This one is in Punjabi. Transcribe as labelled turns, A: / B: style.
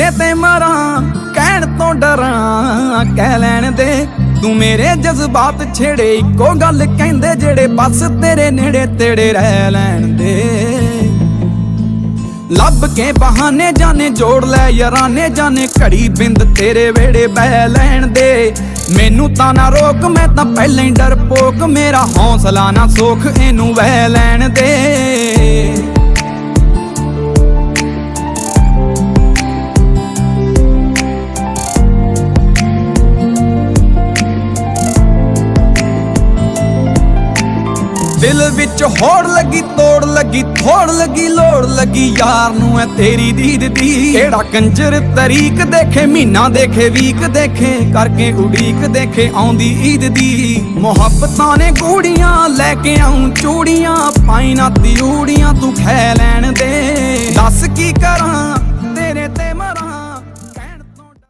A: ਤੇਰੇ ते ਮਰਾਂ ਕਹਿਣ ਤੋਂ ਡਰਾਂ ਕਹਿ ਲੈਣ ਦੇ ਤੂੰ ਮੇਰੇ ਜਜ਼ਬਾਤ ਛੇੜੇ ਇੱਕੋ ਗੱਲ ਕਹਿੰਦੇ ਜਿਹੜੇ ਬਸ ਤੇਰੇ ਨੇੜੇ ਤੇੜੇ ਰਹਿ ਲੈਣ ਦੇ ਲੱਭ ਕੇ ਬਹਾਨੇ ਜਾਣੇ ਜੋੜ ਲੈ ਯਾਰਾਨੇ ਜਾਣੇ ਘੜੀ ਬਿੰਦ ਤੇਰੇ ਵੇੜੇ ਬਹਿ ਲੈਣ ਦੇ ਮੈਨੂੰ ਤਾਂ ਨਾ ਰੋਕ ਮੈਂ ਤਾਂ ਪਹਿਲਾਂ ਹੀ ਡਰਪੋਕ ਮੇਰਾ ਹੌਸਲਾ ਨਾ ਸੋਖ ਇਹਨੂੰ ਵਹਿ ਲੈਣ ਦੇ दिल विच होड़ लगी तोड़ लगी थोड़ लगी लोड़ लगी यार नू है तेरी दीद दी केड़ा कंजर तरीक देखे महीना देखे वीक देखे करके उड़ीक देखे आउंदी ईद दी मुहब्बतां ने गूड़ियां लैके आऊं चूड़ियां पाई ना तियूड़ियां तू खै लैण दे दस की करां